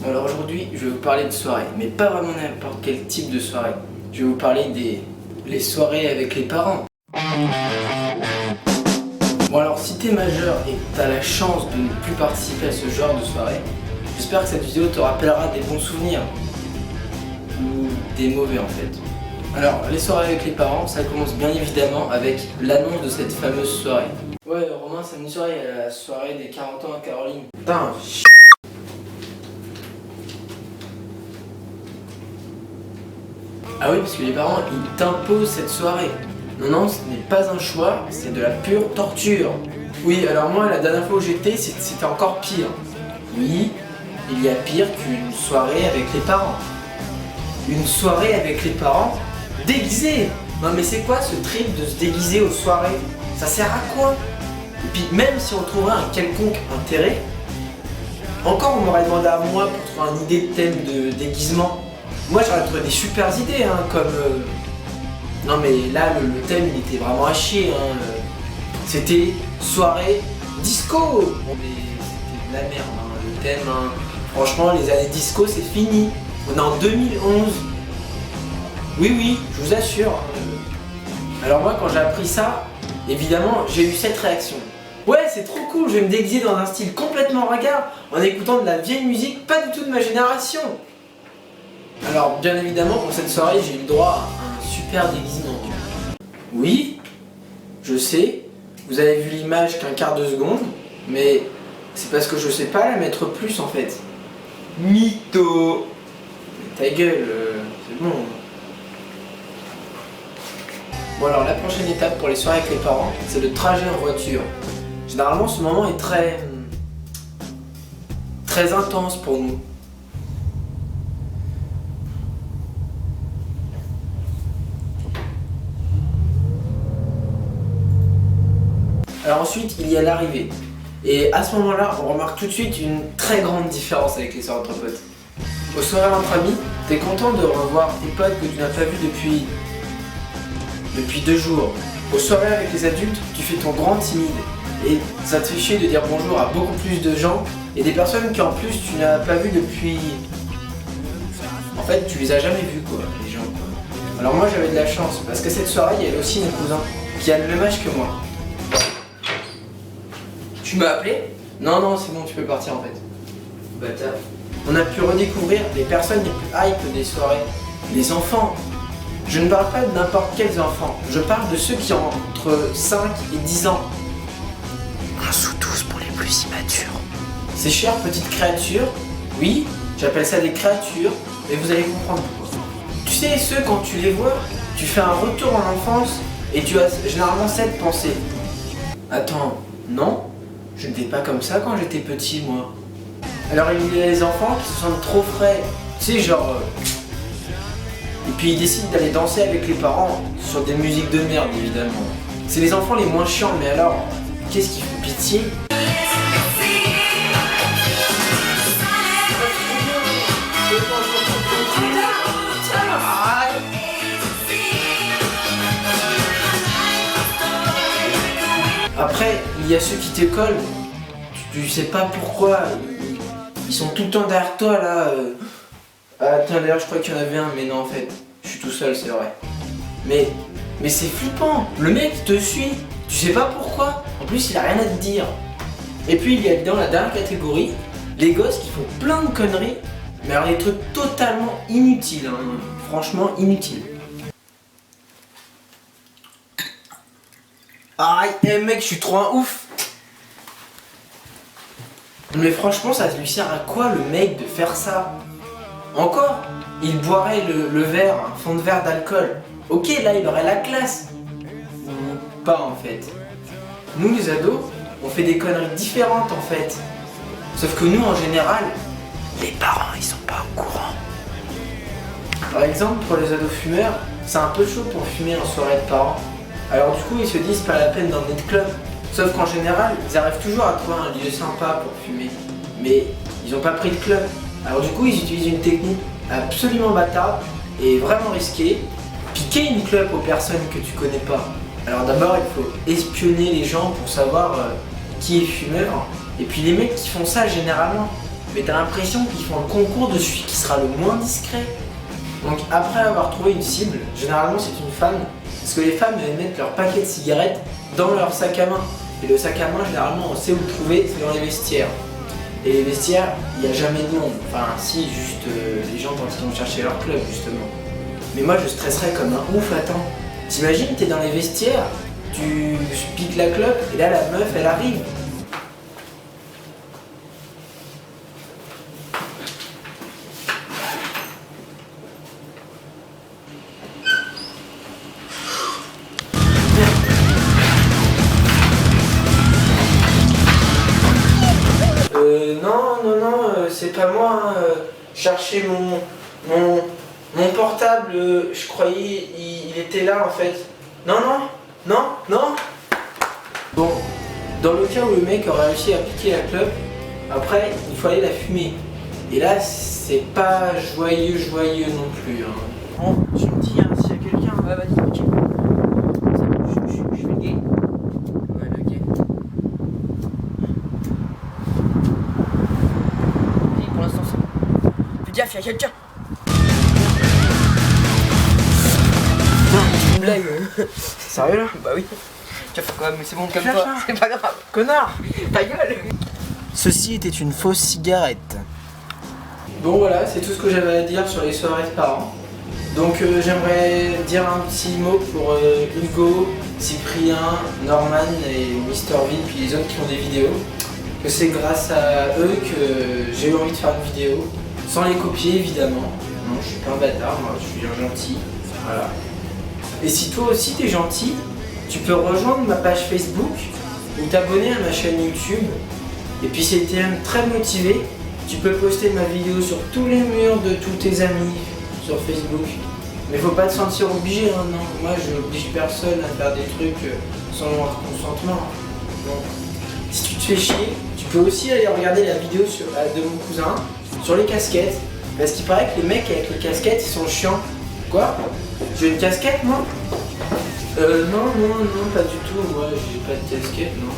Alors aujourd'hui, je vais vous parler de soirée, mais pas vraiment n'importe quel type de soirée. Je vais vous parler les soirées avec les parents. Bon alors, si t'es majeur et que t'as la chance de ne plus participer à ce genre de soirée, j'espère que cette vidéo te rappellera des bons souvenirs. Ou des mauvais en fait. Alors, les soirées avec les parents, ça commence bien évidemment avec l'annonce de cette fameuse soirée. Ouais, Romain, samedi soir, il y a la soirée des 40 ans à Caroline. Putain, Ah oui, parce que les parents, ils t'imposent cette soirée. Non, ce n'est pas un choix, c'est de la pure torture. Oui, alors moi, la dernière fois où j'étais, c'était encore pire. Oui, il y a pire qu'une soirée avec les parents. Une soirée avec les parents déguisés. Non mais c'est quoi ce trip de se déguiser aux soirées? Ça sert à quoi? Et puis même si on trouverait un quelconque intérêt, encore on m'aurait demandé à moi pour trouver une idée de thème de déguisement. Moi j'aurais trouvé des super idées comme... Non mais là le thème il était vraiment à chier. C'était soirée disco. Bon mais c'était de la merde le thème. Franchement les années disco c'est fini. On est en 2011. Oui, je vous assure. Alors moi quand j'ai appris ça, évidemment j'ai eu cette réaction. Ouais c'est trop cool, je vais me déguiser dans un style complètement ringard en écoutant de la vieille musique pas du tout de ma génération. Alors bien évidemment pour cette soirée j'ai eu le droit à un super déguisement. Oui, je sais, vous avez vu l'image qu'un quart de seconde, mais c'est parce que je sais pas la mettre plus en fait. Mytho. Ta gueule, c'est bon. Bon alors la prochaine étape pour les soirées avec les parents, c'est le trajet en voiture. Généralement ce moment est très intense pour nous. Alors ensuite il y a l'arrivée. Et à ce moment-là, on remarque tout de suite une très grande différence avec les soirées entre potes. Aux soirées entre amis, t'es content de revoir tes potes que tu n'as pas vus depuis 2 jours. Aux soirées avec les adultes, tu fais ton grand timide et ça te fait chier de dire bonjour à beaucoup plus de gens et des personnes qui en plus tu n'as pas vu depuis... En fait, tu les as jamais vus quoi, les gens. Alors moi j'avais de la chance parce qu'à cette soirée, il y avait aussi mon cousin qui a le même âge que moi. Tu m'as appelé? Non, c'est bon, tu peux partir en fait. Bâtard. On a pu redécouvrir les personnes les plus hype des soirées. Les enfants. Je ne parle pas de n'importe quels enfants. Je parle de ceux qui ont entre 5 et 10 ans. 1 sous 12 pour les plus immatures. Ces chères petites créatures, oui, j'appelle ça des créatures, et vous allez comprendre pourquoi. Tu sais, ceux quand tu les vois, tu fais un retour en enfance et tu as généralement cette pensée. Attends, non? Je n'étais pas comme ça quand j'étais petit, moi. Alors il y a les enfants qui se sentent trop frais, tu sais, genre... Et puis ils décident d'aller danser avec les parents sur des musiques de merde, évidemment. C'est les enfants les moins chiants, mais alors, qu'est-ce qu'ils font pitié? Après, il y a ceux qui te collent, tu sais pas pourquoi, ils sont tout le temps derrière toi là. Ah tiens d'ailleurs je crois qu'il y en avait un, mais non en fait, je suis tout seul c'est vrai. Mais c'est flippant, le mec te suit, tu sais pas pourquoi, en plus il a rien à te dire. Et puis il y a dans la dernière catégorie, les gosses qui font plein de conneries, mais alors des trucs totalement inutiles, franchement inutiles. Aïe, mec, je suis trop un ouf. Mais franchement, ça lui sert à quoi le mec de faire ça? Encore, il boirait le verre, un fond de verre d'alcool. Ok, là, il aurait la classe. Ou pas, en fait. Nous, les ados, on fait des conneries différentes, en fait. Sauf que nous, en général, les parents, ils sont pas au courant. Par exemple, pour les ados fumeurs, c'est un peu chaud pour fumer en soirée de parents. Alors du coup ils se disent pas la peine d'emmener de club. Sauf qu'en général ils arrivent toujours à trouver un lieu sympa pour fumer. Mais ils ont pas pris de club. Alors du coup ils utilisent une technique absolument bâtarde et vraiment risquée. Piquer une clope aux personnes que tu connais pas. Alors d'abord il faut espionner les gens pour savoir qui est fumeur. Et puis les mecs qui font ça généralement, mais t'as l'impression qu'ils font le concours de celui qui sera le moins discret. Donc après avoir trouvé une cible, généralement c'est une femme, parce que les femmes elles mettent leur paquet de cigarettes dans leur sac à main. Et le sac à main, généralement on sait où le trouver, c'est dans les vestiaires. Et les vestiaires, il n'y a jamais de monde. Enfin si, juste les gens quand ils vont chercher leur club justement. Mais moi je stresserais comme un ouf, attends. T'imagines, t'es dans les vestiaires, tu piques la clope et là la meuf elle arrive. Non, c'est pas moi. Chercher mon portable, je croyais il était là en fait. Non. Bon, dans le cas où le mec aurait réussi à piquer la clope, après il faut aller la fumer. Et là, c'est pas joyeux non plus. Hein. Bon, tu me dis hein, s'il y a quelqu'un. Ouais, vas-y, ok. Je fais le gay. Ouais, le gay. Vas-y, pour l'instant, c'est bon. Fais gaffe, y'a quelqu'un. Une blague. Sérieux là? Bah oui. Tu vas faire quoi? Mais c'est bon, calme-toi. C'est pas grave. Connard! Ta gueule. Ceci était une fausse cigarette. Bon voilà, c'est tout ce que j'avais à dire sur les soirées de parents. Donc j'aimerais dire un petit mot pour Hugo, Cyprien, Norman et Mister V, puis les autres qui font des vidéos. Que c'est grâce à eux que j'ai eu envie de faire une vidéo, sans les copier évidemment. Non, je suis pas un bâtard, moi je suis un gentil. Voilà. Et si toi aussi t'es gentil, tu peux rejoindre ma page Facebook ou t'abonner à ma chaîne YouTube. Et puis si t'es très motivé, tu peux poster ma vidéo sur tous les murs de tous tes amis sur Facebook. Mais faut pas te sentir obligé, hein, non. Moi je n'oblige personne à faire des trucs sans leur consentement. Donc, si tu te fais chier, tu peux aussi aller regarder la vidéo de mon cousin sur les casquettes. Parce qu'il paraît que les mecs avec les casquettes ils sont chiants. Quoi? J'ai une casquette moi? Non, pas du tout, moi j'ai pas de casquette, non.